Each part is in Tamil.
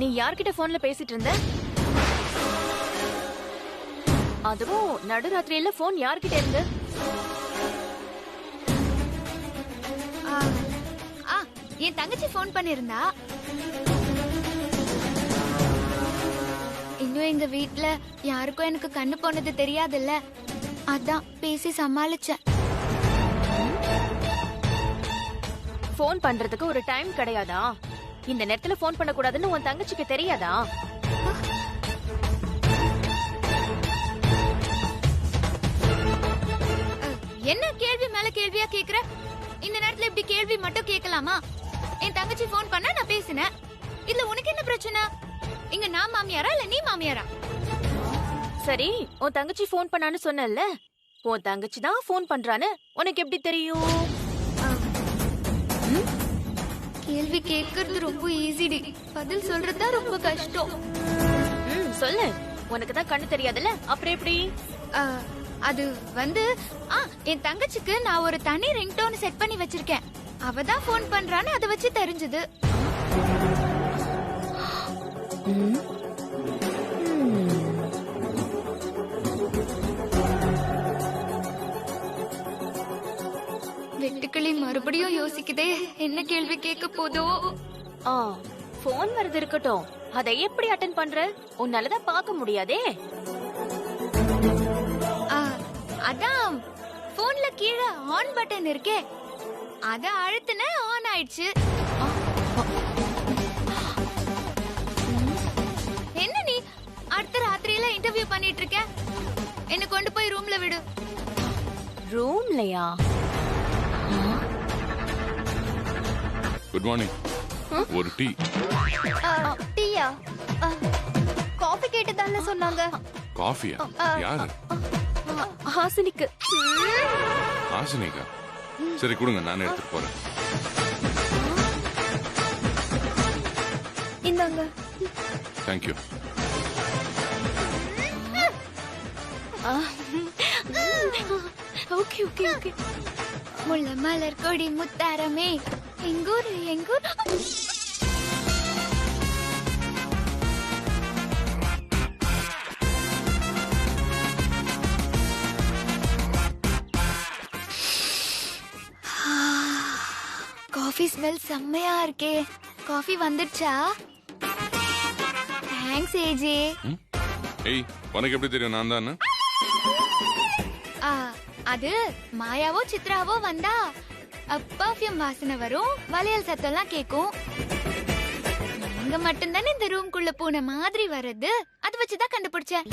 நீ யார்கிட்ட போன்ல பேசிட்டு இருந்த? அதுவும் நடுராத்திரியில போன் யார்கிட்ட இருந்து? என் தங்கச்சி போன் பண்ணிருந்தா. இன்னும் எங்க வீட்ல யாருக்கும் எனக்கு கண்ணு போனது தெரியாதுல்ல, அதான் பேசி சமாளிச்சேன். போன் பண்றதுக்கு ஒரு டைம் கிடையாதா? இந்த நேரத்துல போன் பண்ண கூடாதுன்னு உன் தங்கச்சிக்கு தெரியாதா? என்ன கேள்வி மேல கேள்வியா கேக்குற? இந்த நேரத்துல இப்படி கேள்வி மட்டும் கேட்கலாமா? என் தங்கச்சி போன் பண்ணா நான் பேசினேன். இதுல உனக்கு என்ன பிரச்சனை? இங்க நான் மாமியாரா இல்ல நீ மாமியாரா? சரி, உன் தங்கச்சி போன் பண்ணான்னு சொன்னல, உன் தங்கச்சி தான் போன் பண்றான்னு உனக்கு எப்படி தெரியும்? கேள்வி கேக்குறது ரொம்ப ஈஸிடி, பதில் சொல்றதா ரொம்ப கஷ்டம். சொல்லு. உனக்கு தான் கண்ணு தெரியாதுல்ல, அப்புறம் எப்படி? அது வந்து என் தங்கச்சிக்கு நான் ஒரு தனி ரிங்டோன் செட் பண்ணி வச்சிருக்கேன். அவ தான் போன் பண்றான்னு அதை வச்சு தெரிஞ்சது. வெட்டுக்கிளி மறுபடியும் யோசிக்குதே, என்ன கேள்வி கேட்க போதோ. போன் வருது இருக்கட்டும், அதை எப்படி அட்டென்ட் பண்ற? உன்னாலதான் பார்க்க முடியாதே. அதான் போன்ல கீழே ஆன் பட்டன் இருக்கே, அத அழுத்தின ஆன் ஆயிடுச்சு. என்ன நீ அடுத்த ராத்திரியில இன்டர்வியூ பண்ணிட்டு இருக்க? என்ன கொண்டு போய் ரூம்ல விடு. ரூம்லயா? Good morning. ஒரு டீ. டீயா? காபி கேட்டதால சொன்னாங்க. காஃபியா? யாரு? ஹாசினிக்கு. ஹாசினிக்கா? சரி கொடுங்க, நான் எடுத்துட்டு போறேன். இந்தாங்க. தேங்க்யூ. Okay okay okay. முள்ள மலர் கொடி முத்தாரமே எங்கூர் எங்கூர். காஃபி ஸ்மெல் செம்மையா இருக்கே. காஃபி வந்துடுச்சா? Thanks AJ. ஏய், உனக்கு எப்படி தெரியும் நான் தான்? அது மாயாவோ சித்ராவோ வந்தா பர்ஃபியூம் வாசனை வரும், வளையல் சத்தம்லாம் கேக்கும். நீங்க மட்டும்தானே இந்த ரூம்குள்ள பூனை மாதிரி வர்றது, அது வச்சுதான் கண்டுபிடிச்சேன்.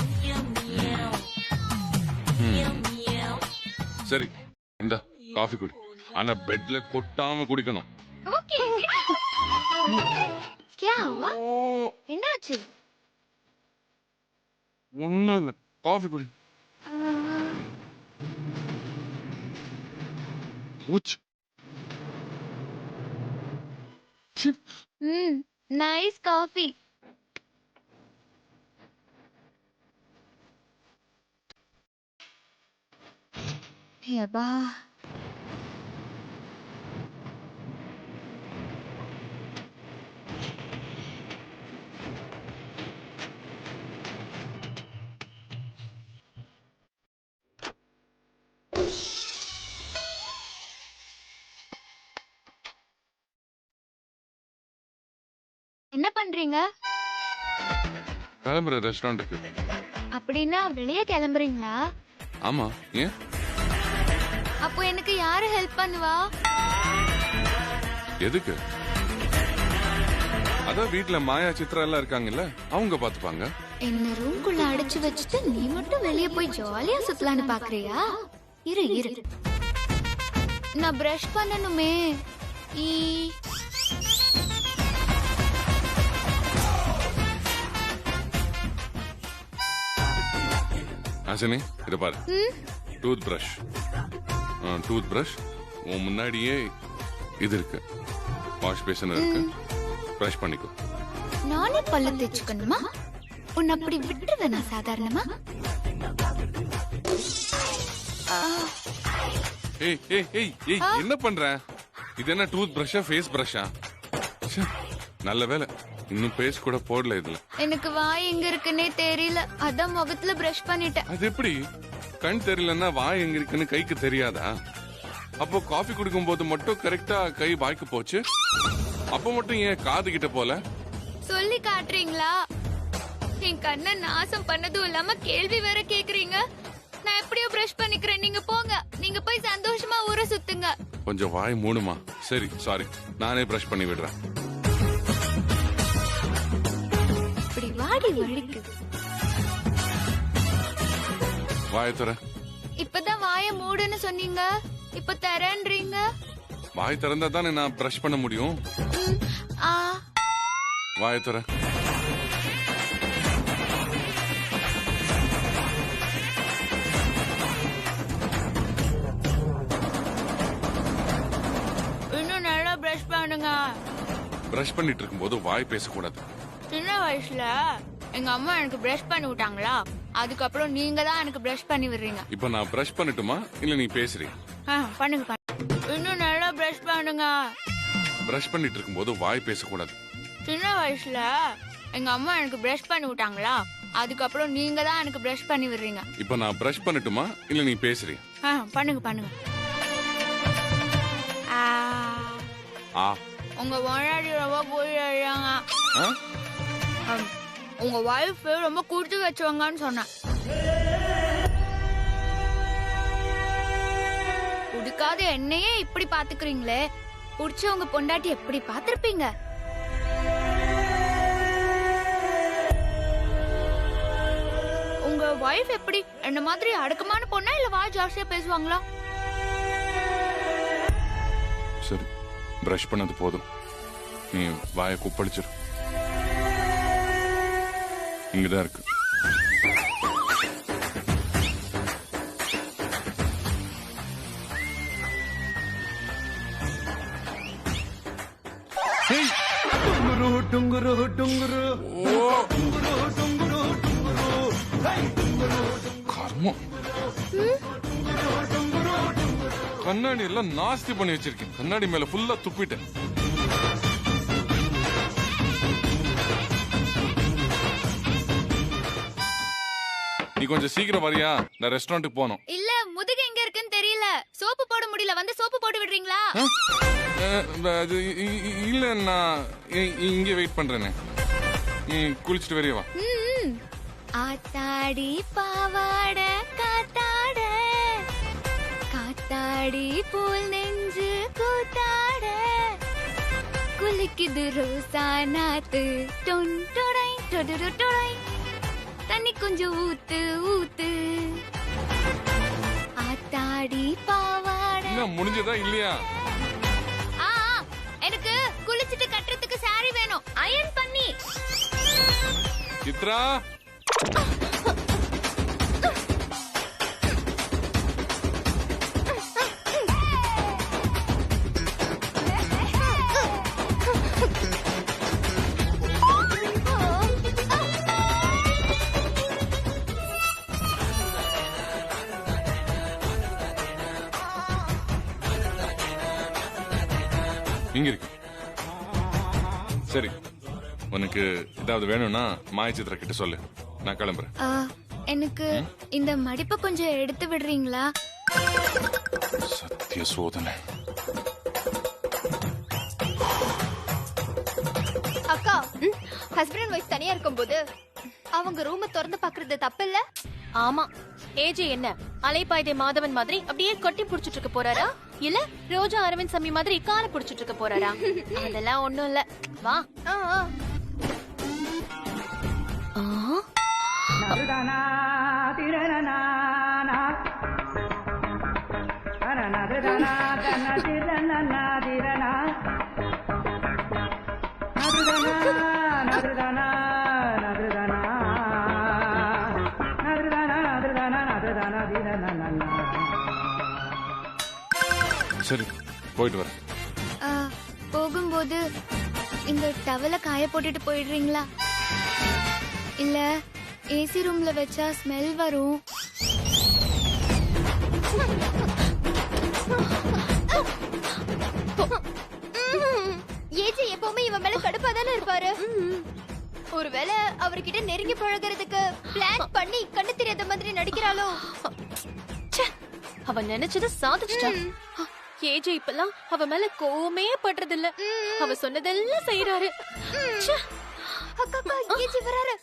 சரி இந்த காஃபி குடி, ஆனா பெட்ல கொட்டாம குடிக்கணும். ஓகே. क्या हुआ? என்னாச்சு? ஒண்ணும் இல்ல, காஃபி குடி. ஊச். Nice coffee. ஏபா, என்ன பண்றீங்க? கிளம்புற ரெஸ்டாரண்ட்டுக்கு. அப்படின்னா வெளியே கிளம்புறீங்களா? ஆமா, ஏன்? அப்போ எனக்கு யாரு ஹெல்ப் பண்ணுவா? எதுக்கு? அதான் வீட்ல மாயா சித்ரா எல்லாம் இருக்காங்கல்ல, அவங்க பாத்துப்பாங்க. என்ன ரூம்குள்ள அடைச்சு வச்சுட்டு நீ மட்டும் வெளியே போய் ஜாலியா சுத்தலான்னு பாக்குறியா? இரு இரு, நான் பிரஷ் பண்ணணுமே. ஹாசினி, இத பாரு. Tooth brush. டூத் பிரஷ் உன் முன்னாடியே இது இருக்கு, வாஷ் பேசன் இருக்கு, பிரஷ் பண்ணிக்கோ. நானே பல்ல தேய்ச்சுக்கணுமா? உன்னை அப்படி விட்டுருவேனா சாதாரணமா? ஏய் ஏய் ஏய் ஏய், என்ன பண்ற? இது என்ன டூத் பிரஷா, ஃபேஸ் பிரஷா? நல்ல வேலை இன்னும் பேஸ் கூட போடல இதுல. எனக்கு வாய் எங்க இருக்குன்னே தெரியல, அதான் முகத்துல பிரஷ் பண்ணிட்டேன். அது எப்படி? கண் தெரியலன்னா வாய் எங்க இருக்குன்னு கைக்கு தெரியாதா? அப்போ காஃபி குடிக்கும் போது மட்டும் கரெக்டா கை வாய்க்கு போச்சு, அப்ப மட்டும் ஏன் காது கிட்ட போல? சொல்லி காட்டுறீங்களா? என் கண்ணை நாசம் பண்ணதும் இல்லாம கேள்வி வேற கேக்குறீங்க. நான் எப்படியோ பிரஷ் பண்ணிக்கிறேன், நீங்க போங்க. நீங்க போய் சந்தோஷமா ஊரை சுத்துங்க. கொஞ்சம் வாய் மூடுமா? சரி, சாரி, நானே பிரஷ் பண்ணி விடுறேன். இப்படி வாடி வலிக்கு. வாயை தர. இப்பதான் வாய மூடுன்னு சொன்னீங்க, இப்ப தரேன்றீங்க. வாய் திறந்தா தானே நான் பிரஷ் பண்ண முடியும். ஆ, வாயை தர. இன்னும் நல்லா பிரஷ் பண்ணுங்க. பிரஷ் பண்ணிட்டு இருக்கும்போது வாய் பேசக்கூடாது. சின்ன வயசுல எங்க அம்மா எனக்கு பிரஷ் பண்ணி விட்டாங்களா, அதுக்கப்புறம் நீங்க தான் எனக்கு பிரஷ் பண்ணி விடுறீங்க. இப்ப நான் பிரஷ் பண்ணட்டுமா இல்ல நீ பேசுறீ? பண்ணுங்க. இன்னும் நல்லா பிரஷ் பண்ணுங்க. பிரஷ் பண்ணிட்டு இருக்கும்போது வாய் பேசக்கூடாது. சின்ன வயசுல எங்க அம்மா எனக்கு பிரஷ் பண்ணி விட்டாங்களா, அதுக்கப்புறம் நீங்க தான் எனக்கு பிரஷ் பண்ணி விடுறீங்க. இப்ப நான் பிரஷ் பண்ணட்டுமா இல்ல நீ பேசுறீ? பண்ணுங்க. ஆ. உங்க முன்னாடி ரொம்ப போயிடுறாங்க. உங்க வைஃப் ரொம்ப குடுத்து வச்சவங்கன்னு சொன்னேன். குடிக்காத என்னையே இப்படி பாத்துக்கிறீங்களே, குடிச்சவங்க பொண்டாட்டி எப்படி பாத்திருப்பீங்க? உங்க வைஃப் எப்படி என்ன மாதிரி அடக்கமான பொண்ணா இல்ல வாய் ஜாஸ்தியா பேசுவாங்களா? சரி, பிரஷ் பண்ணது போதும், நீ வாயை குப்பளிச்சிரு. இங்கதான் இருக்கு. கர்மம், கண்ணாடி எல்லாம் நாஸ்தி பண்ணி வச்சிருக்கேன். கண்ணாடி மேல ஃபுல்லா துப்பிட்டேன். நீ கொஞ்சம் சீக்கிரம் வரியா? நான் ரெஸ்டாரண்ட்டுக்கு போனோம். இல்ல, முதுகு எங்க இருக்குன்னு தெரியல. சோப்பு போட முடியல, வந்து சோப்பு போட்டு விடுறீங்களா? இல்ல, நான் இங்கே வெயிட் பண்றேனே. நீ குளிச்சுட்டு வரையா? ஆத்தாடி பாவாட காத்தாட, காத்தாடி போல் நெஞ்சு கூத்தாட, குளிக்குது ரோசா நாத்து டொண்டொடை டொடொடொடை, தண்ணி கொஞ்சம் ஊத்து ஊத்து. ஆத்தாடி பாவாட. முடிஞ்சதா இல்லையா? எனக்கு குளிச்சிட்டு கட்டுறதுக்கு சாரி வேணும், அயர்ன் பண்ணி. சித்ரா, இங்க இருக்கு. சரி, உனக்கு ஏதாவது வேணும்னா மாய சித்ரா கிட்ட சொல்லு, நான் கிளம்புறேன். எனக்கு இந்த மடிப்பை கொஞ்சம் எடுத்து விடுறீங்களா? சத்திய சோதனை. அக்கா, ஹஸ்பண்ட் அண்ட் ஒய்ஃப் தனியா இருக்கும்போது அவங்க ரூம திறந்து பாக்குறது தப்பு இல்ல? ஆமா, ஏஜே என்ன அலைப்பாய்தே மாதவன் மாதிரி அப்படியே கட்டி புடிச்சிட்டு இருக்க போறாரா, இல்ல ரோஜா அரவிந்த் சாமி மாதிரி காலை புடிச்சிட்டு இருக்க போறாரா? அதெல்லாம் ஒண்ணும் இல்ல, வா. சரி, போயிட்டு வரேன். போகும்போது இந்த டவலை காய போட்டுட்டு போயிடுறீங்களா? இல்ல ஏசி ரூம்ல வச்சா ஸ்மெல் வரும். ஏஜி எப்பவுமே இவன் மேல கடுப்பா தானே இருப்பான். பாரு. ஒருவேளை அவர்கிட்ட நெருங்கி பழகுறதுக்கு பிளான் பண்ணி கண்ணு தெரியாத மாதிரி நடிக்கிறாளோ? ச்சே, அவ நினைச்சத சாதிச்சிட்டா. ஏஜே இப்பெல்லாம் அவ மேல கோவமே படுறது இல்ல. அவ சொன்னதெல்லாம் செய்யறாரு. ச்சே. அக்கா ஏஜி வராரு.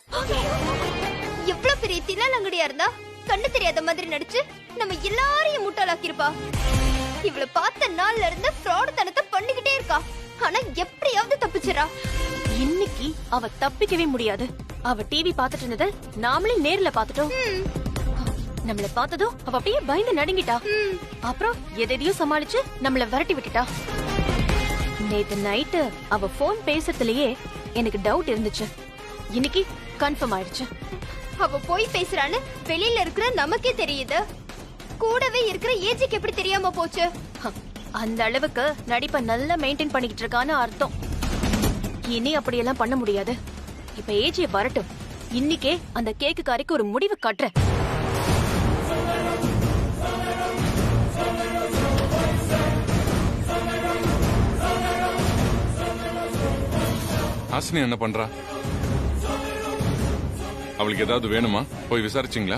எவ்வளவு பெரிய தில்லாலங்கடியா இருந்தா கண்ணு தெரியாத மாதிரி நடிச்சு நம்ம எல்லாரையும் முட்டாளாக்கிருப்பா. இவளை பார்த்த நாள்ல இருந்து ஃப்ராட் தனத்தை பண்ணிக்கிட்டே இருக்கா. ஆனா எப்படியாவது தப்பிச்சிரா. இன்னைக்கு அவ தப்பிக்கவே முடியாது. அவ டிவி பாத்துட்டு இருந்தத நாமளே நேர்ல பாத்துட்டோம். நம்மள பார்த்ததும் அவ அப்படியே பயந்து நடுங்கிட்டா. அப்புறம் எதையோ சமாளிச்சு நம்மள விரட்டி விட்டுட்டா. நேத்து நைட்டு அவ போன் பேசுறதுலயே எனக்கு டவுட் இருந்துச்சு. இன்னைக்கு கன்ஃபார்ம் ஆயிடுச்சு. அவ போய் பேசுறான்னு வெளியில இருக்கிற நமக்கே தெரியுது. கூடவே இருக்கிற ஏஜிக்கு எப்படி தெரியாம போச்சு? அந்த அளவுக்கு நடிப்பை நல்லா மெயின்டைன் பண்ணிக்கிட்டு இருக்கான்னு அர்த்தம். இனி அப்படியெல்லாம் பண்ண முடியாது. இப்ப ஏஜிய வரட்டும். இன்னைக்கே அந்த கேக்கு காரிக்கு ஒரு முடிவு கட்டுறேன். ஹாசினி என்ன பண்றா? அவளுக்கு ஏதாவது வேணுமா? போய் விசாரிச்சீங்களா?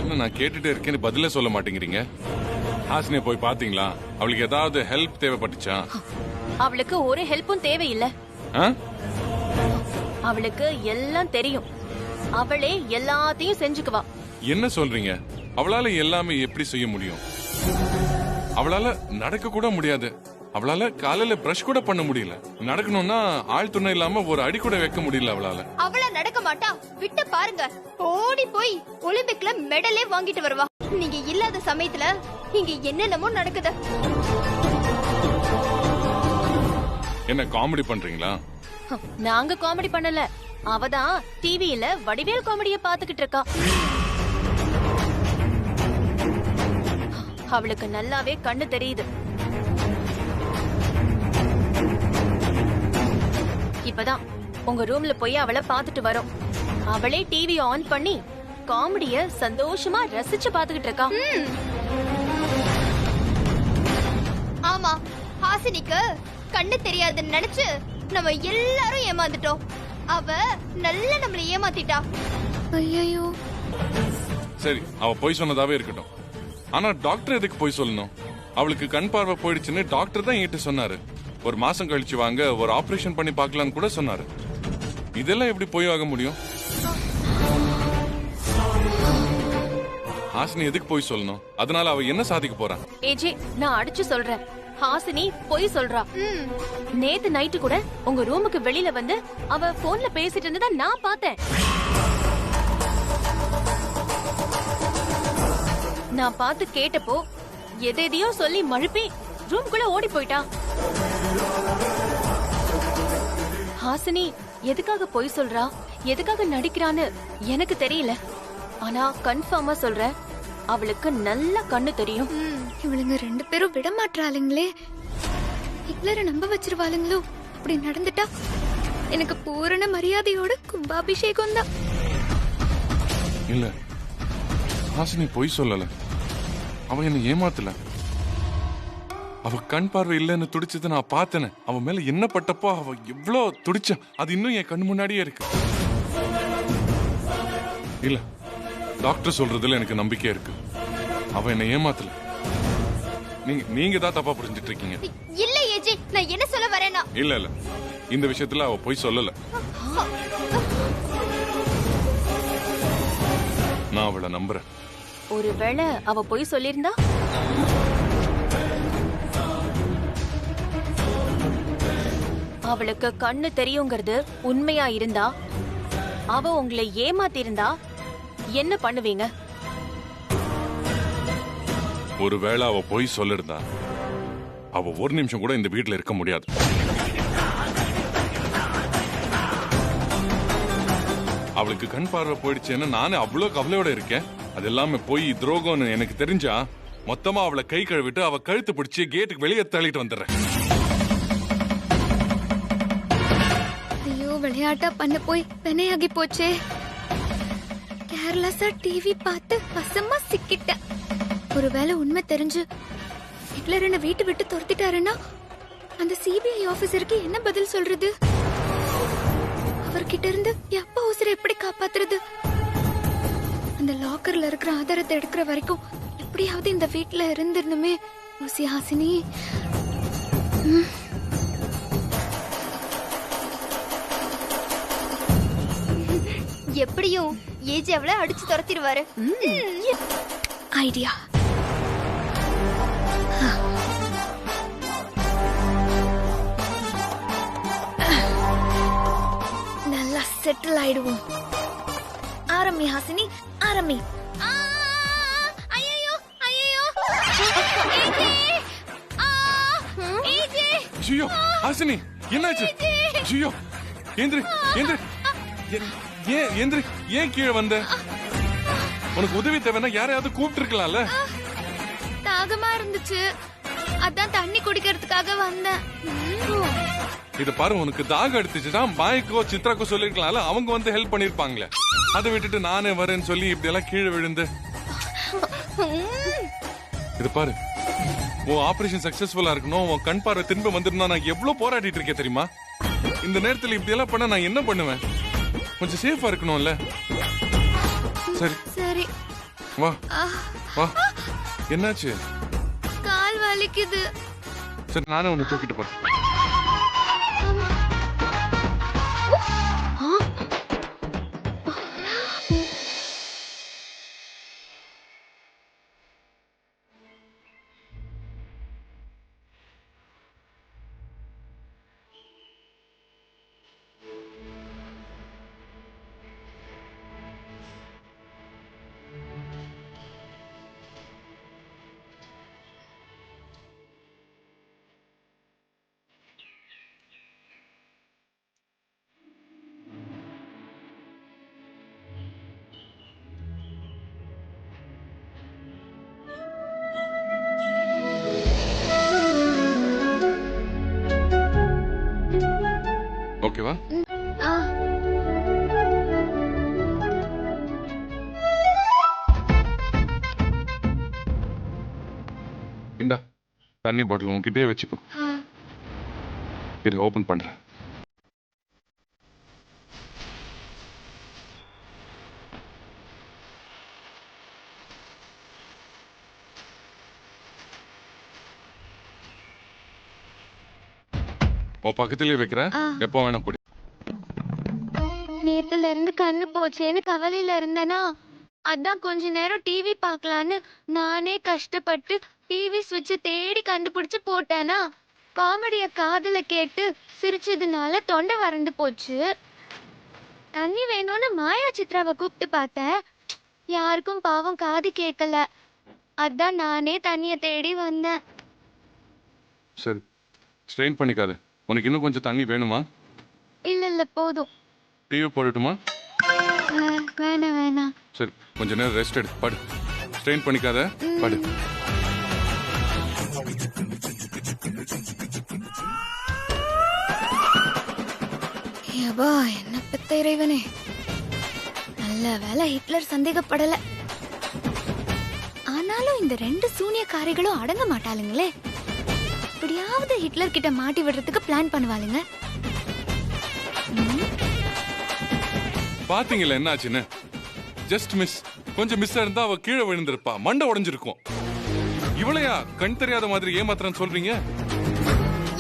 என்ன நான் கேட்டுட்டே இருக்கேன்னு பதிலே சொல்ல மாட்டேங்கிறீங்க? ஹாசினியை போய் பாத்தீங்களா? அவளுக்கு ஏதாவது ஹெல்ப் தேவைப்பட்டுச்சா? அவளுக்கு ஒரு ஹெல்ப்பும் தேவையில்லை. ஆ? அவளுக்கு எல்லாம் தெரியும். அவளே எல்லாத்தையும் செஞ்சுக்குவா. என்ன சொல்றீங்க? அவளால எல்லாமே எப்படி செய்ய முடியும்? அவளால நடக்க கூட முடியாது. அவளால காலையில பிரஷ் கூட பண்ண முடியல. நடக்கணும்னா ஆள் துணை இல்லாம ஒரு அடி கூட வைக்க முடியல அவளால. அவள நடக்க மாட்டா. விட்டு பாருங்க. ஓடி போய் ஒலிம்பிக்ல மெடலே வாங்கிட்டு வருவா. நீங்க இல்லாத சமயத்துல இங்க என்னென்னமோ நடக்குது. என்ன காமெடி பண்றீங்களா? நாங்க காமெடி பண்ணல. அவதான் டிவியில வடிவேல் காமெடிய பாத்துக்கிட்டு இருக்கா. அவளுக்கு நல்லாவே கண்ணு தெரியுது. இப்பதான் உங்க ரூம்ல போய் அவளை பாத்துட்டு வரோம். அவளே டிவி ஆன் பண்ணி காமெடிய சந்தோஷமா ரசிச்சு பாத்துக்கிட்டு இருக்கா. ஆமா, ஹாசினிக்கு கண்ணு தெரியாதுன்னு நினைச்சு நம்ம எல்லாரும் ஏமாந்துட்டோம். அவ நல்லா நம்மள ஏமாத்திட்டா. ஐயோ, சரி, அவ போய் சொன்னதாவே இருக்கட்டும். ஆனா டாக்டர் எதுக்கு போய் சொல்லணும்? அவளுக்கு கண் பார்வை போயிடுச்சுன்னு டாக்டர் தான் என்கிட்ட சொன்னாரு. ஒரு மாசம் கழிச்சு வாங்க, ஒரு ஆபரேஷன் பண்ணி பார்க்கலாம்னு கூட சொன்னாரு. இதெல்லாம் எப்படி போய் ஆக முடியும்? ஹாசினி எதுக்கு போய் சொல்லணும்? அதனால அவ என்ன சாதிக்க போறா? ஏஜே, நான் அடிச்சு சொல்றேன். ஹாசினி பொய் சொல்றா. நேத்து நைட்டு கூட உங்க ரூமுக்கு வெளியில வந்து அவ போன்ல பேசிட்டு இருந்தத நான் பார்த்தேன். நான் பார்த்து கேட்டப்போ எதையோ சொல்லி மழுப்பி ரூம்குள்ள ஓடி போயிட்டா. ஹாசினி எதுக்காக பொய் சொல்றா, எதுக்காக நடிக்கிறான்னு எனக்கு தெரியல. ஆனா கன்ஃபார்மா சொல்றேன், அவளுக்கு நல்ல கண்ணு தெரியும். இவளுங்க ரெண்டு பேரும் விட மாட்டாளுங்களே. ஹிட்லரை நம்ப வச்சிருவாளுங்களோ? அப்படி நடந்துட்டா எனக்கு பூரண மரியாதையோட கும்பாபிஷேகம் தான். இல்ல, ஹாசினி பொய் சொல்லல. அவ என்ன ஏமாத்தல. அவ கண் பார்வை இல்லன்னு துடிச்சதை நான் பார்த்தேன். அவ மேல என்ன பட்டப்போ அவ எவ்வளவு துடிச்சா, அது இன்னும் என் கண் முன்னாடியே இருக்கு. இல்ல, டாக்டர் சொல்றதுல எனக்கு நம்பிக்கை இருக்கு. அவ என்ன ஏமாத்தல. நீங்க தான் தப்பா புரிஞ்சிட்டு இருக்கீங்க. இல்ல ஏஜி, நான் என்ன சொல்ல வரேனா? இல்ல இல்ல, இந்த விஷயத்துல அவ பொய் சொல்லல. நான் அவளை நம்புறேன். ஒருவேளை அவ பொய் சொல்லிருந்தா? அவளுக்கு கண்ணு தெரியுங்கிறது உண்மையா இருந்தா, அவ உங்களை ஏமாத்தி இருந்தா என்ன பண்ணுவீங்க? ஒருவேளை அவ பொய் சொல்லிருந்தா, அவ ஒரு நிமிஷம் கூட இந்த வீட்டுல இருக்க முடியாது. அவளுக்கு கண் பார்வை போயிடுச்சுன்னு நானே அவ்வளவு கவலையோட இருக்கேன். அது எல்லாமே போய் துரோகம்னு எனக்கு தெரிஞ்சா மொத்தமா அவளை கை கழுவிட்டு அவ கழுத்து பிடிச்சி கேட்டுக்கு வெளியே தள்ளிட்டு வந்துடுறேன். ஐயோ, விளையாட்டா பண்ண போய் பெனையாகி போச்சே. கேர்லெஸ்ஸா டிவி பார்த்து வசமா சிக்கிட்டேன். ஒருவேளை உண்மை தெரிஞ்சு ஹிட்லர் என்ன வீட்டு விட்டு துரத்திட்டாருன்னா அந்த சிபிஐ ஆபீசருக்கு என்ன பதில் சொல்றது? அவர்கிட்ட இருந்து எப்ப உசுரை எப்படி காப்பாத்துறது? அந்த லாக்கர்ல இருக்கிற ஆதாரத்தை எடுக்கிற வரைக்கும் எப்படியாவது இந்த வீட்டுல இருந்திருந்துமே. ஊசி ஹாசினி, எப்படியும் ஏஜி அவளை அடிச்சு துரத்திடுவாரு. ஐடியா. நல்லா செட்டில் ஆயிடுவோம். ஆரம்பி ஹாசினி, ஆரம்பி. ஜியோ, ஹாசினி என்னாச்சு? ஜியோ, ஏந்திரி ஏந்திரி. ஏந்திரி. ஏன் கீழே வந்த? உனக்கு உதவி தேவைன்னா யாரையாவது கூப்பிட்டு இருக்கலாம்ல. தாகமா இருந்துச்சு, அதான் தண்ணி குடிக்கிறதுக்காக வந்தேன். இத பாரு, உனக்கு தாகம் எடுத்துச்சுன்னா மாய்க்கோ சித்ராக்கோ சொல்லிருக்கலாம்ல, அவங்க வந்து ஹெல்ப் பண்ணிருப்பாங்களே. அதை விட்டுட்டு நானே வரேன்னு சொல்லி இப்படி எல்லாம் கீழே விழுந்து. இது பாரு, உன் ஆபரேஷன் சக்சஸ்ஃபுல்லா இருக்கணும், உன் கண் பார்வை திரும்ப வந்துருந்தா நான் எவ்வளவு போராடிட்டு இருக்கேன் தெரியுமா? இந்த நேரத்துல இப்படி எல்லாம் பண்ண நான் என்ன பண்ணுவேன்? கொஞ்சம் சேஃபா இருக்கணும்ல. சரி சரி, வா வா. என்னாச்சு? கால் வலிக்குது. சரி, நானே உன்னை தூக்கிட்டு போறேன். ஓகேவா? இந்தா தண்ணி பாட்டில் உன்கிட்டயே வச்சுக்கோ. இது ஓபன் பண்றேன். பக்கத்திலேயே வைக்கிறேன், எப்போ வேணா குடி. நேத்துல இருந்து கண்ணு போச்சேன்னு கவலையில இருந்தேனா, அதான் கொஞ்ச நேரம் டிவி பார்க்கலான்னு நானே கஷ்டப்பட்டு டிவி சுவிட்ச் தேடி கண்டுபிடிச்சு போட்டேனா, காமெடிய காதுல கேட்டு சிரிச்சதுனால தொண்டை வறண்டு போச்சு. தண்ணி வேணும்னு மாயா சித்ராவை கூப்பிட்டு பார்த்தேன், யாருக்கும் பாவம் காது கேட்கல. அதான் நானே தண்ணிய தேடி வந்தேன். சரி, ஸ்ட்ரெயின் பண்ணிக்காத. உனக்கு இன்னும் கொஞ்சம் தண்ணி வேணுமா? இல்ல போதும். டிவி போடட்டுமா? வேணாம் வேணாம். சரி, கொஞ்ச நேரம் ரெஸ்ட் எடு, படு. ஸ்ட்ரெயின் பண்ணிக்காத, படு. யப்பா, என்ன பெத்த இறைவனே. நல்ல வேளை ஹிட்லர் சந்தேகப்படல. ஆனாலும் இந்த ரெண்டு சூனியக்காரிகளும் அடங்க மாட்டாளுங்களே. எப்படியாவது ஹிட்லர் கிட்ட மாட்டி விடுறதுக்கு பிளான் பண்ணுவாளுங்க. பாத்தீங்களா என்ன ஆச்சுன்னு? Just miss. கொஞ்சம் மிஸ் இருந்தா அவ கீழே விழுந்திருப்பா, மண்டை உடைஞ்சிருக்கும். இவளையா கண் தெரியாத மாதிரி ஏமாத்துறன்னு சொல்றீங்க?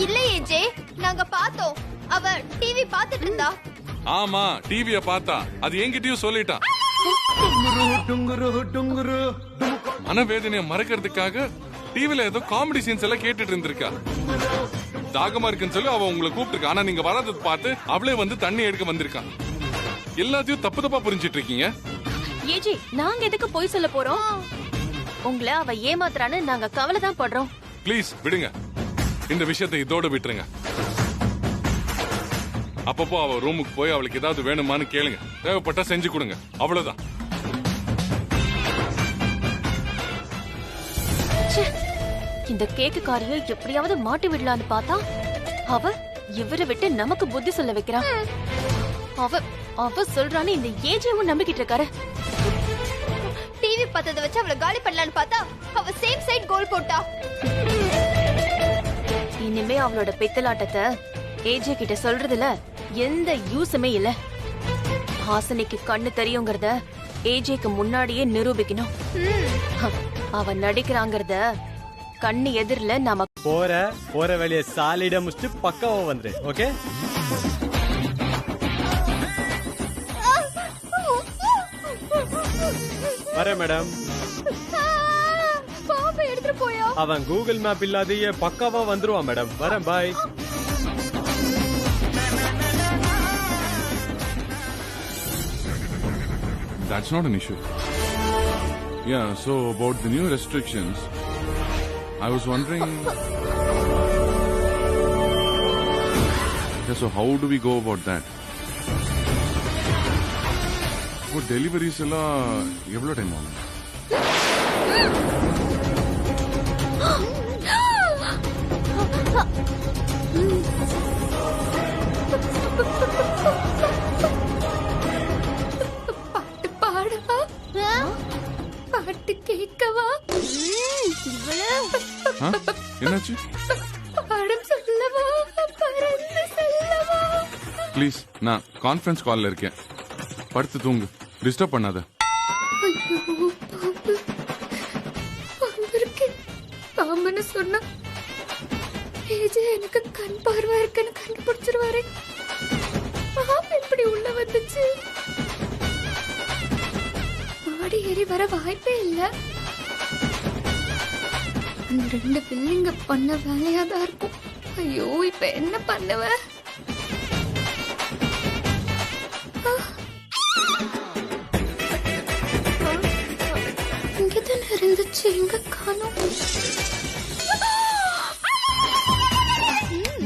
இல்லையே ஜே, நாங்க பார்த்தோம். அவ டிவி பார்த்துட்டு இருந்தா. ஆமா, டிவிய பார்த்தா. அது என்கிட்டயும் சொல்லிட்டான். மனவேதனைய மறைக்கிறதுக்காக டிவில ஏதோ காமெடி சீன்ஸ் எல்லாம் கேட்டுட்டு இருந்திருக்கா. தாகமா இருக்குன்னு சொல்லி அவ உங்களை கூப்பிட்டுருக்கா. ஆனா நீங்க வராதது பார்த்து அவளே வந்து தண்ணி எடுக்க வந்திருக்கான். எல்லாத்தையும் தப்பு தப்பா புரிஞ்சிட்டு இருக்கீங்க. ஏஜி, நாங்க எதுக்கு போய் சொல்ல போறோம்? உங்களை அவ ஏமாத்துறான்னு நாங்க கவலை தான் படுறோம். ப்ளீஸ் விடுங்க, இந்த விஷயத்தை இதோட விட்டுருங்க. அப்பப்போ அவ ரூமுக்கு போய் அவளுக்கு ஏதாவது வேணுமான்னு கேளுங்க, தேவைப்பட்டா செஞ்சு கொடுங்க, அவ்வளவுதான். இந்த கேக்கு காரிய எப்படியாவது மாட்டி விடலான்னு பார்த்தா அவ இவரை விட்டு நமக்கு புத்தி சொல்ல வைக்கிறான். அவ சொல்றான்னு இந்த ஏஜியும் நம்பிக்கிட்டு இருக்காரு. டிவி பார்த்ததை வச்சு அவளை காலி பண்ணலான்னு பார்த்தா அவ சேம் சைட் கோல் போட்டா. இனிமே அவளோட பித்தலாட்டத்தை ஏஜே கிட்ட சொல்றதுல எந்த யூஸுமே இல்ல. ஹாசினிக்கு கண்ணு தெரியுங்கிறத ஏஜேக்கு முன்னாடியே நிரூபிக்கணும். அவ நடிக்கிறாங்கிறத கண்ணு எதிரில நாம போற வேலையை சாலிடா முடிச்சுட்டு பக்காவா வந்துரு. ஓகே வரேன் மேடம். பாப்பா எடுத்துட்டு போயா? அவன் கூகுள் மேப் இல்லாதையே பக்காவா வந்துருவான் மேடம். வரேன், பாய். That's not an issue. Yeah, so about the new restrictions, I was wondering. Yeah, so how do we go about that? For deliveries எல்லாம் எவ்வளவு டைம் ஆகும்? பாட்டு பாடவா? பாட்டு கேட்கவா? என்னாச்சு? பாடம் சொல்லவா? பறந்து செல்லவா? ப்ளீஸ், நான் கான்ஃபரன்ஸ் கால்ல இருக்கேன். படுத்து தூங்கு, டிஸ்டர்ப் பண்ணாத. ஐயோ, பாம்பு பாம்பு இருக்கு. பாம்புன்னு சொன்னா ஏஜே எனக்கு கண் பார்வை இருக்குன்னு கண்டுபிடிச்சிருவாரு. பாம்பு எப்படி உள்ள வந்துச்சு? மாடி ஏறி வர வாய்ப்பே இல்ல. அந்த 2 பிள்ளைங்க பண்ண வேலையாதான் இருக்கும். ஐயோ, இப்ப என்ன பண்ணுவ? இங்கதானே இருந்துச்சு, எங்க காணோம்?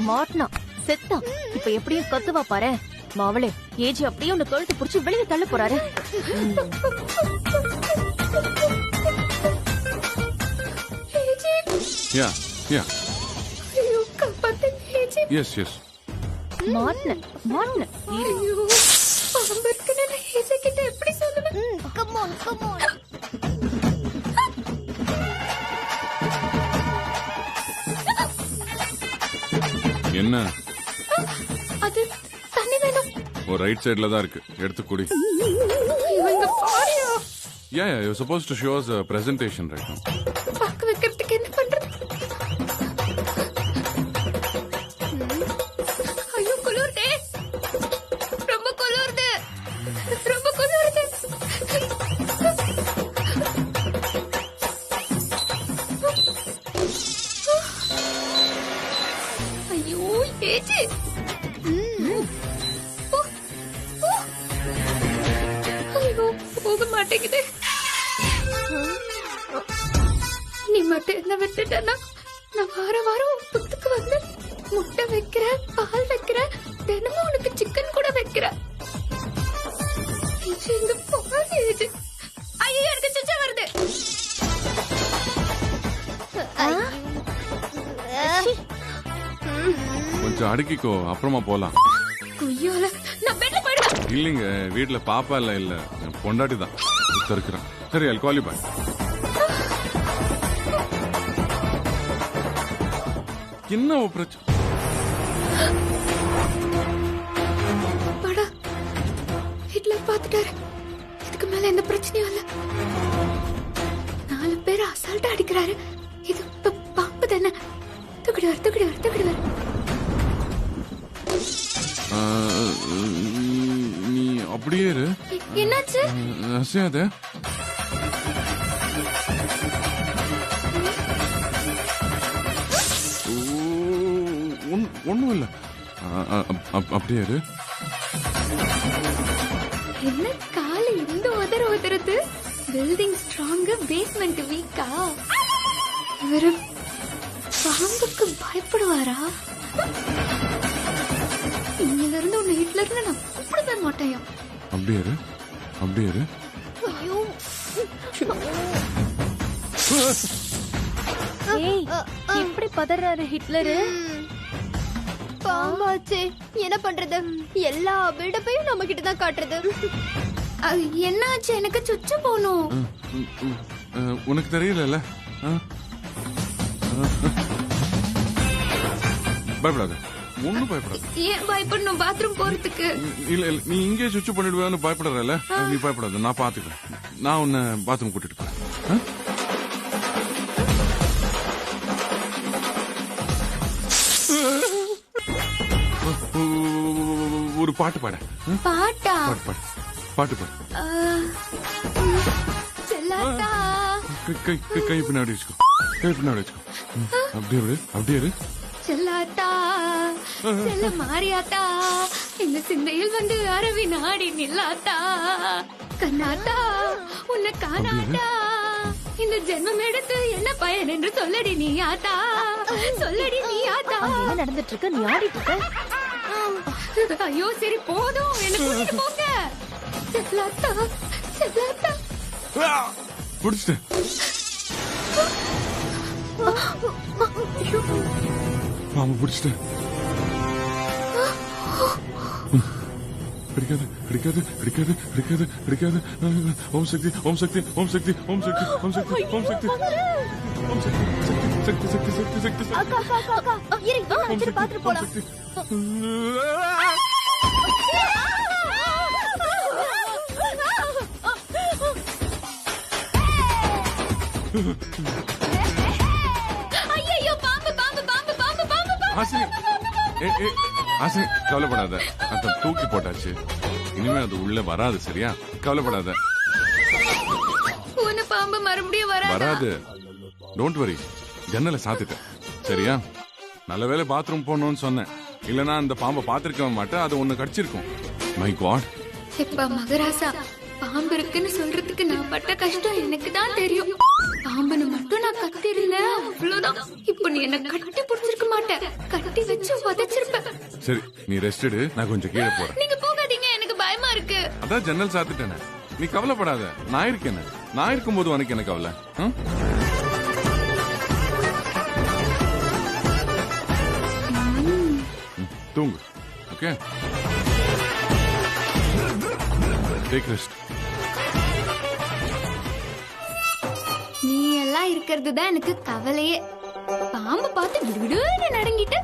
மாட்டினா செத்தா. இப்ப எப்படியும் கத்துவா பாரு. மாவளே, ஏஜி அப்படியே உன்னை கழுத்து புடிச்சு வெளியே தள்ள போறாரு. Yeah, yeah. ஐயோ, காப்பாத்துங்க ஏஜி. Yes, yes. மாட்டின இரு. ஐயோ, பாம்பு இருக்குன்னு நான் ஏஜி கிட்ட எப்படி சொல்லுவேன்? Come on come on. என்ன? அது தண்ணி வேணும். ஒரு ரைட் சைடுல தான் இருக்கு, எடுத்து குடி. ஐயோ, இங்க பாரியா? Yeah, yeah, you're supposed to show us a presentation right now. பாக்க வைக்கிறதுக்கு என்ன பண்றது? ஐயோ, குளிருதே. ரொம்ப குளிருது. ரொம்ப குளிருது. ஐயோ, ஏஜி. ஐயோ, போக மாட்டேங்குது. நீ மட்டும் என்ன விட்டுட்டனா நான் வாரம் புத்துக்கு வந்து முட்டை வைக்கிறேன், பால் வைக்கிறேன், தினமும் உனக்கு சிக்கன் கூட வைக்கிறேன். இந்த பால் ஏஜி. ஐயோ, எனக்கு சுச்ச வருது. கொஞ்சம் அடக்கிக்கோ, அப்புறமா போலாம். ஐயோல, நான் பெட்ல போயிடுவேன். இல்லைங்க, வீட்டுல பாப்பா இல்ல, என் பொண்டாட்டி தான் இருக்கிறான். சரி, I'll call you back. என்ன பிரச்சனை? படா, ஹிட்லர் பாத்துட்டாரு. இதுக்கு மேல எந்த பிரச்சனையும் இல்ல. 4 பேர் அசால்ட்டா அடிக்கிறாரு. இது பாம்பு தானே. தூக்கிடுவார். நீ அப்படியே இரு. என்னாச்சு? அசையாத. ஒண்ணும் இல்ல, அப்படியே இரு. என்ன காலை இந்த உதறது? பில்டிங் ஸ்ட்ராங், பேஸ்மெண்ட் வீக்கா? இவரு பாம்புக்கு பயப்படுவாரா? இன்னில இருந்து உன்னை ஹிட்லர்னு நான் கூப்பிடவே மாட்டேன். அப்படியே இரு. ஐயோ, ஏய், எப்படி பதறாரு ஹிட்லரு? பாம்பாச்சே, என்ன பண்றது? எல்லா பில்டப்பையும் நம்ம கிட்ட தான் காட்டுறது. என்னாச்சு? எனக்கு சுச்சு போகணும். உனக்கு தெரியல. பயப்படாத, ஒன்னும் பயப்படாத. ஏன் பயப்படணும் பாத்ரூம் போறதுக்கு? இல்ல இல்ல, நீ இங்கே சுவிட்ச் பண்ணிடுவேன்னு பயப்படுறல, நீ பயப்படாத, நான் பாத்துக்கிறேன். நான் உன்னை பாத்ரூம் கூட்டிட்டு போறேன். ஒரு பாட்டு பாட. பாட்டா? பாட்டு பாடு, பாட்டு பாடு. செல்லாத்தா. கை பின்னாடி வச்சுக்கோ, கை பின்னாடி வச்சுக்கோ. அப்படியே இரு, அப்படியே இரு. செல்லாத்தா, செல்ல மாறியாத்தா, இந்த சிந்தையில் வந்து அரவி நாடி நில்லாத்தா. கண்ணாத்தா, உன்னை காணாத்தா, இந்த ஜென்மம் எடுத்து என்ன பயன் என்று சொல்லடி நீ ஆத்தா, சொல்லடி நீ ஆத்தா. என்ன நடந்துட்டு இருக்கு? நீ ஆடிட்டு இருக்க. ஐயோ சரி போதும், என்ன கூட்டிட்டு போங்க. செல்லாத்தா, செல்லாத்தா. பிடிச்சிட்டேன். பாம்பு பிடிச்சிட்டேன். பிடிக்காது, பிடிக்காது, பிடிக்காது, பிடிக்காது, பிடிக்காது. ஓம் சக்தி, ஓம் சக்தி, ஓம் சக்தி, ஓம் சக்தி, ஓம் சக்தி, ஓம் சக்தி, ஓம் சக்தி, சக்தி, சக்தி, சக்தி, சக்தி, சக்தி. அக்கா அக்கா அக்கா அக்கா இரு, நான் வச்சிட்டு பாத்துட்டு போலாம். ஐயோ பாம்பு பாம்பு பாம்பு பாம்பு பாம்பு பாம்பு. ஆசினி, ஆசினி, கவலைப்படாத, அதை தூக்கி போட்டாச்சு. இனிமே அது உள்ள வராது, சரியா? கவலைப்படாத, பூனை பாம்பு மறுபடியும் வராது. டோன்ட் வரி, ஜன்னலை சாத்திட்டேன், சரியா? நல்ல வேளை பாத்ரூம் போகணும்னு சொன்னேன், இல்லனா அந்த பாம்பை பாத்திருக்க மாட்டேன், அது ஒண்ணு கடிச்சிருக்கும். My God. இப்ப மகராசா, பாம்பு இருக்குன்னு சொல்றதுக்கு நான் பட்ட கஷ்டம் எனக்கு தான் தெரியும். பாம்புன்னு மட்டும் நான் கத்தி இருந்தேன், அவ்வளவுதான். இப்ப நீ என்ன கட்டி பிடிச்சிருக்க மாட்டேன், கட்டி வச்சு உதைச்சிருப்ப. சரி, நீ ரெஸ்ட் எடு, நான் கொஞ்சம் கீழே போறேன். நீங்க போகாதீங்க, எனக்கு பயமா இருக்கு. அதான் ஜன்னல் சாத்திட்டேனே, நீ கவலைப்படாத, நான் இருக்கேன். நான் இருக்கும்போது உனக்கு என்ன கவலை? தூங்கு, ஓகே? Take rest. நீ எல்லாம் இருக்கிறது தான் எனக்கு கவலையே. பாம்பு பார்த்து விடுவிடுன்னு நடுங்கிட்டு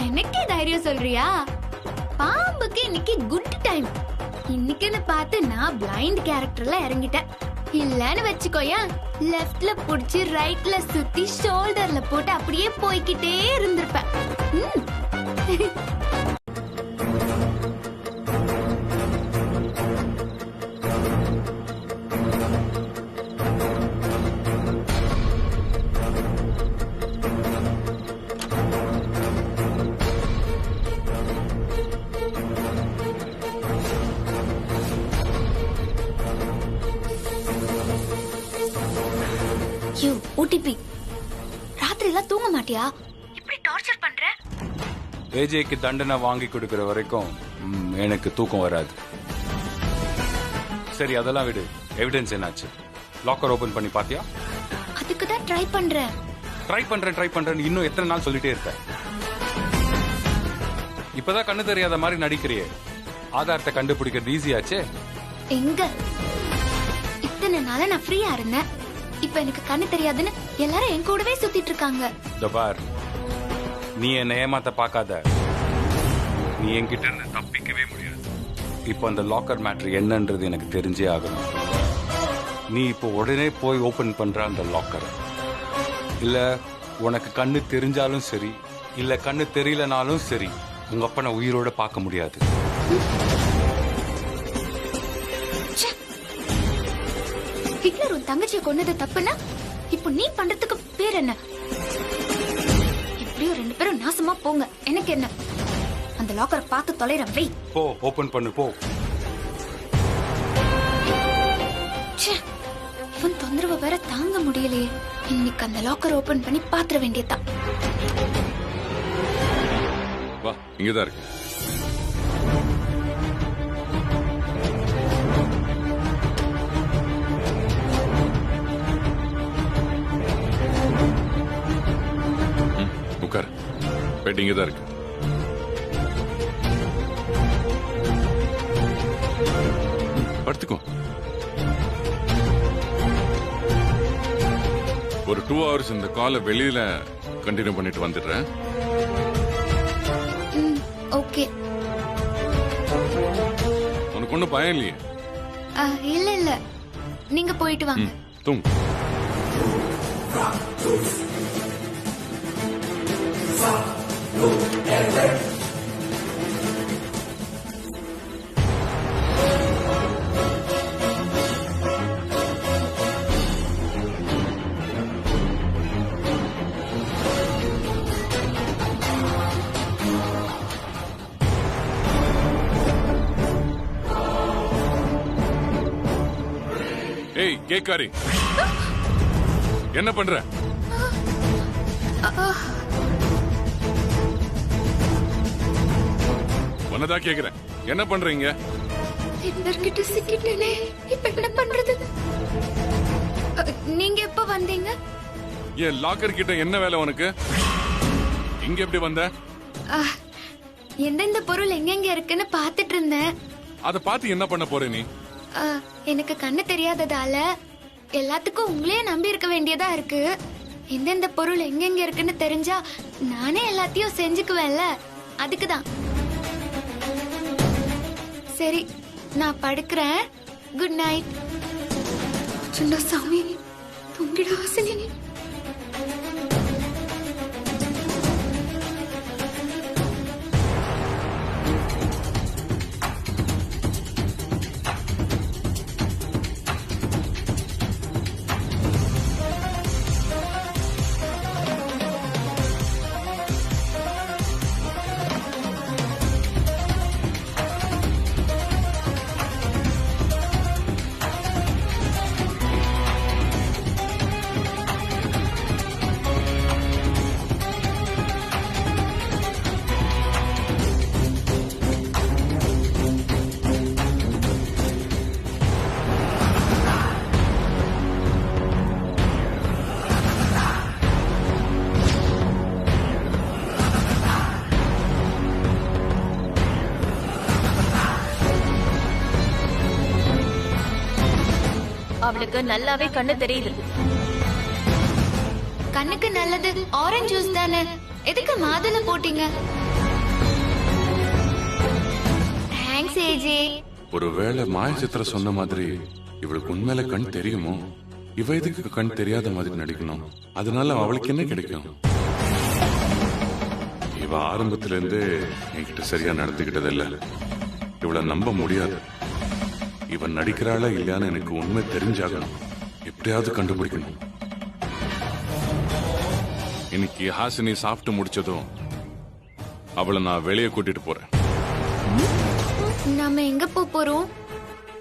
எனக்கே தைரியம் சொல்றியா? பாம்புக்கு இன்னைக்கு குட் டைம். இன்னைக்குன்னு பார்த்து நான் பிளைண்ட் கேரக்டர்ல இறங்கிட்டேன். இல்லன்னு வச்சுக்கோயா, லெஃப்ட்ல புடிச்சு ரைட்ல சுத்தி ஷோல்டர்ல போட்டு அப்படியே போய்கிட்டே இருந்திருப்பேன். ஓடிபி ராத்திரி எல்லாம் தூங்க மாட்டியா? இப்படி டார்ச்சர் பண்ற? ஏஜேக்கு தண்டனை வாங்கி கொடுக்கிற வரைக்கும் எனக்கு தூக்கம் வராது. சரி அதெல்லாம் விடு, எவிடன்ஸ் என்னாச்சு? லாக்கர் ஓபன் பண்ணி பாத்தியா? அதுக்கு தான் ட்ரை பண்றேன். ட்ரை பண்றேன் இன்னும் எத்தனை நாள் சொல்லிட்டே இருக்க? இப்பதான் கண்ணு தெரியாத மாதிரி நடிக்கிறியே, ஆதாரத்தை கண்டுபிடிக்கிறது ஈஸியாச்சே. எங்க இத்தனை நாளா நான் ஃப்ரீயா இருந்தேன், இப்ப எனக்கு கண்ணு தெரியாதுன்னு எல்லாரும் என் கூடவே சுத்திட்டு இருக்காங்க. பார், நீ என்ன ஏமாத்த பாக்காத, நீ என்கிட்ட இருந்து தப்பிக்கவே முடியாது. இப்போ அந்த லாக்கர் மேட்டர் என்னன்றது எனக்கு தெரிஞ்சே ஆகணும். நீ இப்போ உடனே போய் ஓபன் பண்ற அந்த லாக்கர். இல்ல உனக்கு கண்ணு தெரிஞ்சாலும் சரி, இல்ல கண்ணு தெரியலனாலும் சரி, உங்க அப்பனை உயிரோட பார்க்க முடியாது. ஹிட்லர் உன் தங்கச்சியை கொன்னது தப்புன்னா இப்போ நீ பண்றதுக்கு பேர் என்ன? இப்படியும் ரெண்டு பேரும் நாசமா போங்க, எனக்கு என்ன? அந்த லாக்கரை பார்த்து தொலைறேன். வை, போ ஓபன் பண்ணு, போ. இவன் தொந்தரவு வேற தாங்க முடியலையே. இன்னைக்கு அந்த லாக்கர் ஓபன் பண்ணி பாத்திர வேண்டியதான். வா, இங்கதான் இருக்கு. உட்கார், பெட் இங்கதான் இருக்கு. படுத்துக்கோ. ஒரு 2 hours இந்த காலை வெளியில கண்டினியூ பண்ணிட்டு வந்துடுறேன். ஓகே. உனக்கு ஒன்றும் பயம் இல்லையே? இல்ல இல்ல, நீங்க போயிட்டு வாங்க. தூங்கு. ஏய் கேக்காரி, என்ன பண்ற? உன்னதான் கேக்குறேன், என்ன பண்றீங்க? கிட்ட சிக்கிட்டேனே, இப்ப என்ன பண்றது? நீங்க எப்ப வந்தீங்க? என் லாக்கர் கிட்ட என்ன வேலை உனக்கு? இங்க எப்படி வந்த? எந்தெந்த பொருள் எங்கெங்க இருக்குன்னு பாத்துட்டு இருந்தேன். அத பார்த்து என்ன பண்ண போற நீ? எனக்கு கண்ணு தெரியாததால எல்லாத்துக்கும் உங்களே நம்பி இருக்க வேண்டியதா இருக்கு. எந்தெந்த பொருள் எங்கெங்க இருக்குன்னு தெரிஞ்சா நானே எல்லாத்தையும் செஞ்சுக்குவேன்ல, அதுக்குதான். சரி, நான் படுக்கிறேன். Good night. சுண்டா சாமி, தூங்கிட ஹாசினி. அவளுக்கு நல்லாவே கண்ணு தெரியுது. கண்ணுக்கு நல்லது ஆரஞ்சு ஜூஸ் தானே, எதுக்கு மாதுளை போட்டீங்க? Thanks AJ. ஒருவேளை மாயச்சித்திர சொன்ன மாதிரி இவளுக்கு உண்மையில கண் தெரியுமோ? இவ எதுக்கு கண் தெரியாத மாதிரி நடிக்கணும்? அதனால அவளுக்கு என்ன கிடைக்கும்? இவ ஆரம்பத்துல இருந்து என்கிட்ட சரியா நடந்துகிட்டது இல்ல. இவளை நம்ப முடியாது. இவன் நடிக்கிறாளா இல்லையான்னு எனக்கு உண்மை தெரிஞ்சாகணும். எப்படியாவது கண்டுபிடிக்கணும். இன்னைக்கு ஹாசினி சாப்பிட்டு முடிச்சதும் அவளை நான் வெளியே கூட்டிட்டு போறேன். நாம எங்க போறோம்?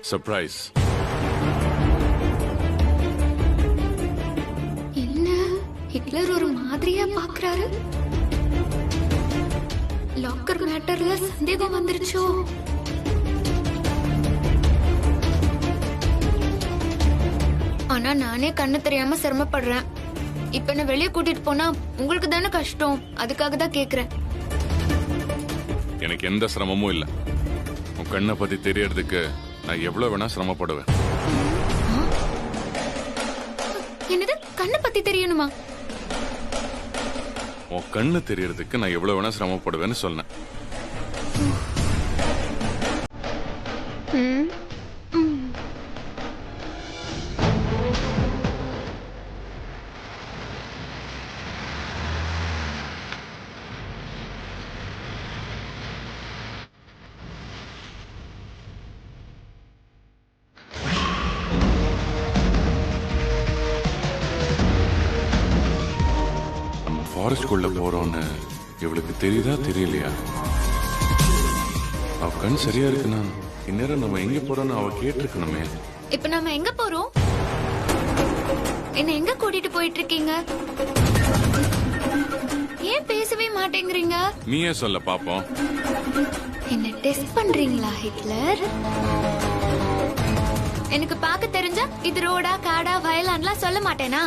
சர்ப்ரைஸ். என்ன ஹிட்லர் ஒரு மாதிரியா பாக்குறாரு? லாக்கர் மேட்டர்ல சந்தேகம் வந்துருச்சோ? ஆனா நானே கண்ணு தெரியாம சிரமப்படுறேன். இப்ப என்ன வெளியே கூட்டிட்டு போனா உங்களுக்கு தானே கஷ்டம், அதுக்காக தான் கேக்குறேன். எனக்கு எந்த சிரமமும் இல்ல. உன் கண்ணை பத்தி தெரியறதுக்கு நான் எவ்வளவு வேணா சிரமப்படுவேன். என்னது, கண்ணை பத்தி தெரியணுமா? உன் கண்ணு தெரியறதுக்கு நான் எவ்வளவு வேணா சிரமப்படுவேன்னு சொன்னேன். ஃபாரஸ்ட்குள்ள போறோம்னு இவளுக்கு தெரியுதா தெரியலையா? அவ கண் சரியா இருக்குன்னா இந்நேரம் நம்ம எங்க போறோம்னு அவ கேட்டிருக்கணுமே. இப்ப நாம எங்க போறோம்? என்ன எங்க கூட்டிட்டு போயிட்டு இருக்கீங்க? ஏன் பேசவே மாட்டேங்கிறீங்க? நீயே சொல்ல பாப்போம். என்ன டெஸ்ட் பண்றீங்களா ஹிட்லர்? எனக்கு பார்க்க தெரிஞ்சா இது ரோடா காடா வயலான்லாம் சொல்ல மாட்டேனா?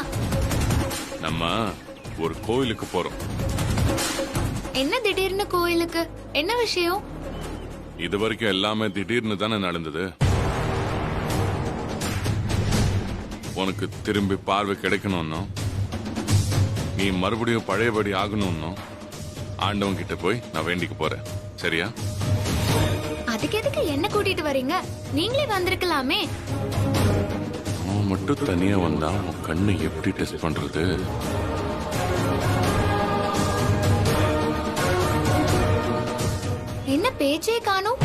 நம்ம ஒரு கோயிலுக்கு போறோம். என்ன திடீர்னு கோயிலுக்கு? என்ன விஷயம்? இது வரைக்கும் எல்லாமே திடீர்னு தானே நடந்தது. உனக்கு திரும்பி பார்வை கிடைக்கணும்னு, நீ மறுபடியும் பழையபடி ஆகணும்னு ஆண்டவன் கிட்ட போய் நான் வேண்டிக்க போறேன். சரியா? அதுக்கு எதுக்கு என்ன கூட்டிட்டு வரீங்க? நீங்களே வந்திருக்கலாமே. அவன் மட்டும் தனியா வந்தா அவன் கண்ணை எப்படி டெஸ்ட் பண்றது? என்ன பேச்சே காணும்?